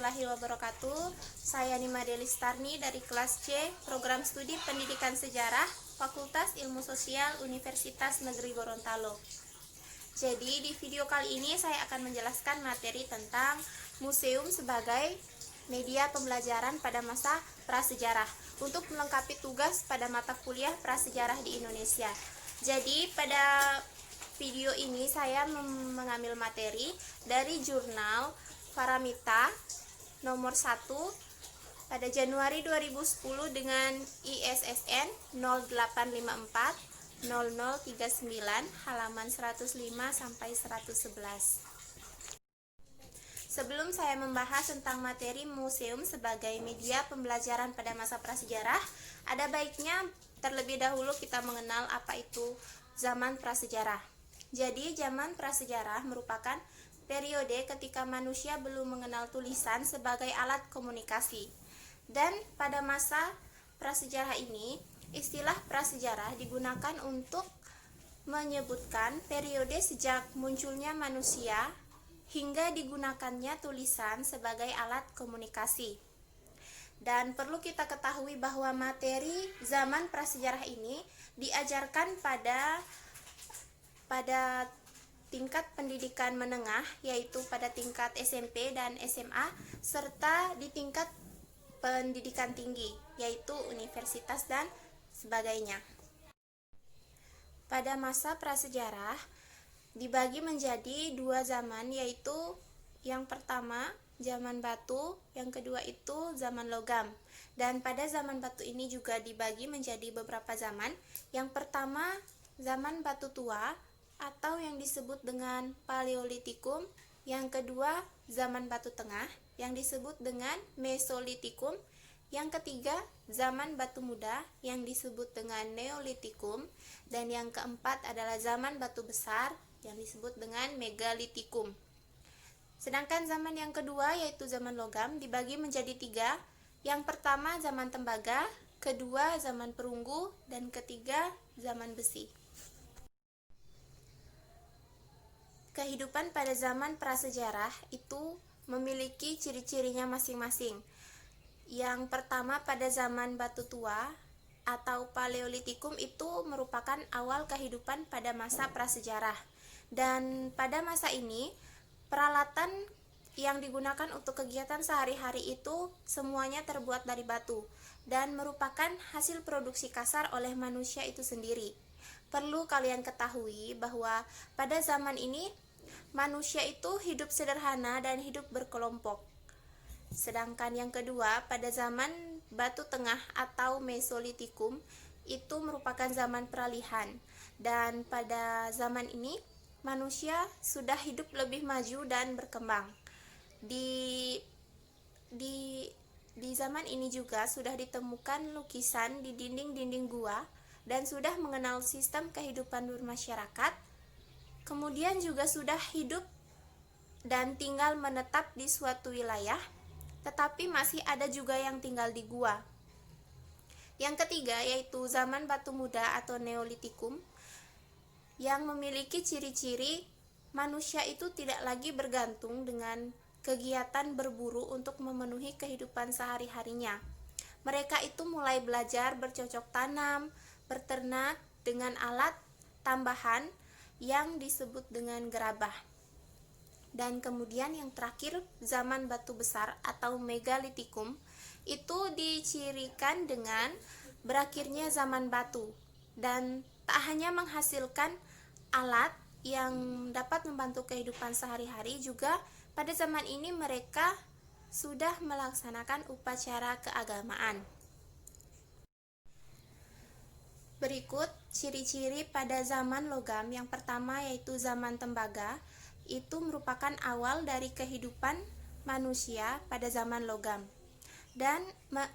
warahmatullahi wabarakatuh. Saya Nima Delistarni dari kelas C, Program Studi Pendidikan Sejarah, Fakultas Ilmu Sosial Universitas Negeri Gorontalo. Jadi di video kali ini saya akan menjelaskan materi tentang museum sebagai media pembelajaran pada masa prasejarah untuk melengkapi tugas pada mata kuliah prasejarah di Indonesia. Jadi pada video ini saya mengambil materi dari jurnal Paramita nomor 1 pada Januari 2010 dengan ISSN 0854 0039 halaman 105 sampai 111. Sebelum saya membahas tentang materi museum sebagai media pembelajaran pada masa prasejarah, ada baiknya terlebih dahulu kita mengenal apa itu zaman prasejarah. Jadi, zaman prasejarah merupakan periode ketika manusia belum mengenal tulisan sebagai alat komunikasi. Dan pada masa prasejarah ini, istilah prasejarah digunakan untuk menyebutkan periode sejak munculnya manusia hingga digunakannya tulisan sebagai alat komunikasi. Dan perlu kita ketahui bahwa materi zaman prasejarah ini diajarkan pada tingkat pendidikan menengah, yaitu pada tingkat SMP dan SMA, serta di tingkat pendidikan tinggi, yaitu universitas dan sebagainya. Pada masa prasejarah dibagi menjadi dua zaman, yaitu yang pertama zaman batu, yang kedua itu zaman logam. Dan pada zaman batu ini juga dibagi menjadi beberapa zaman. Yang pertama zaman batu tua atau yang disebut dengan Paleolitikum, yang kedua zaman batu tengah yang disebut dengan Mesolitikum, yang ketiga zaman batu muda yang disebut dengan Neolitikum, dan yang keempat adalah zaman batu besar yang disebut dengan Megalitikum. Sedangkan zaman yang kedua yaitu zaman logam dibagi menjadi tiga. Yang pertama zaman tembaga, kedua zaman perunggu, dan ketiga zaman besi. Kehidupan pada zaman prasejarah itu memiliki ciri-cirinya masing-masing. Yang pertama pada zaman batu tua atau Paleolitikum itu merupakan awal kehidupan pada masa prasejarah. Dan pada masa ini peralatan yang digunakan untuk kegiatan sehari-hari itu semuanya terbuat dari batu dan merupakan hasil produksi kasar oleh manusia itu sendiri. Perlu kalian ketahui bahwa pada zaman ini manusia itu hidup sederhana dan hidup berkelompok. Sedangkan yang kedua, pada zaman batu tengah atau Mesolitikum itu merupakan zaman peralihan. Dan pada zaman ini manusia sudah hidup lebih maju dan berkembang. Di zaman ini juga sudah ditemukan lukisan di dinding-dinding gua dan sudah mengenal sistem kehidupan bermasyarakat. Kemudian juga sudah hidup dan tinggal menetap di suatu wilayah, tetapi masih ada juga yang tinggal di gua. Yang ketiga yaitu zaman batu muda atau Neolitikum, yang memiliki ciri-ciri manusia itu tidak lagi bergantung dengan kegiatan berburu untuk memenuhi kehidupan sehari-harinya. Mereka itu mulai belajar bercocok tanam, berternak dengan alat tambahan yang disebut dengan gerabah. Dan kemudian yang terakhir zaman batu besar atau Megalitikum itu dicirikan dengan berakhirnya zaman batu dan tak hanya menghasilkan alat yang dapat membantu kehidupan sehari-hari, juga pada zaman ini mereka sudah melaksanakan upacara keagamaan. Berikut ciri-ciri pada zaman logam. Yang pertama yaitu zaman tembaga. Itu merupakan awal dari kehidupan manusia pada zaman logam. Dan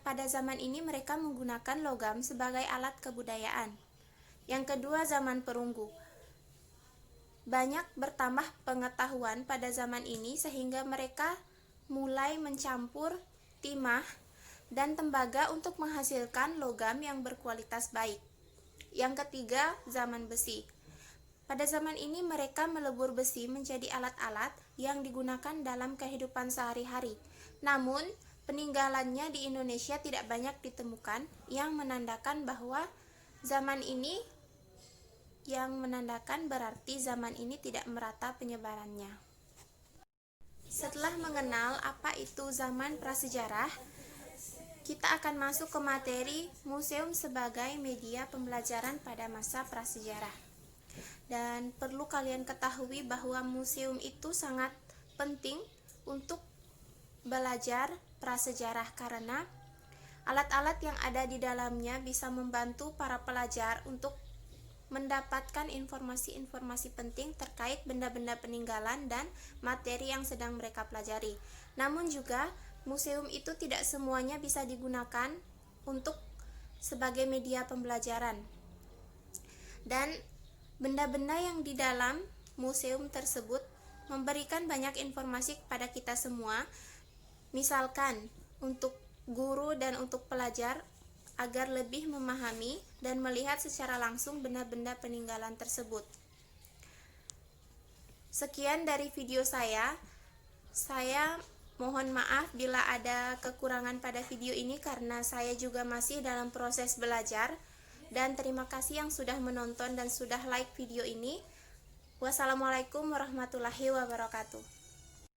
pada zaman ini mereka menggunakan logam sebagai alat kebudayaan. Yang kedua zaman perunggu. Banyak bertambah pengetahuan pada zaman ini sehingga mereka mulai mencampur timah dan tembaga untuk menghasilkan logam yang berkualitas baik. Yang ketiga, zaman besi. Pada zaman ini mereka melebur besi menjadi alat-alat yang digunakan dalam kehidupan sehari-hari. Namun, peninggalannya di Indonesia tidak banyak ditemukan yang menandakan berarti zaman ini tidak merata penyebarannya. Setelah mengenal apa itu zaman prasejarah, kita akan masuk ke materi museum sebagai media pembelajaran pada masa prasejarah. Dan perlu kalian ketahui bahwa museum itu sangat penting untuk belajar prasejarah karena alat-alat yang ada di dalamnya bisa membantu para pelajar untuk mendapatkan informasi-informasi penting terkait benda-benda peninggalan dan materi yang sedang mereka pelajari. Namun juga museum itu tidak semuanya bisa digunakan untuk sebagai media pembelajaran. Dan benda-benda yang di dalam museum tersebut memberikan banyak informasi kepada kita semua, misalkan untuk guru dan untuk pelajar agar lebih memahami dan melihat secara langsung benda-benda peninggalan tersebut. Sekian dari video saya. Saya mohon maaf bila ada kekurangan pada video ini karena saya juga masih dalam proses belajar. Dan terima kasih yang sudah menonton dan sudah like video ini. Wassalamualaikum warahmatullahi wabarakatuh.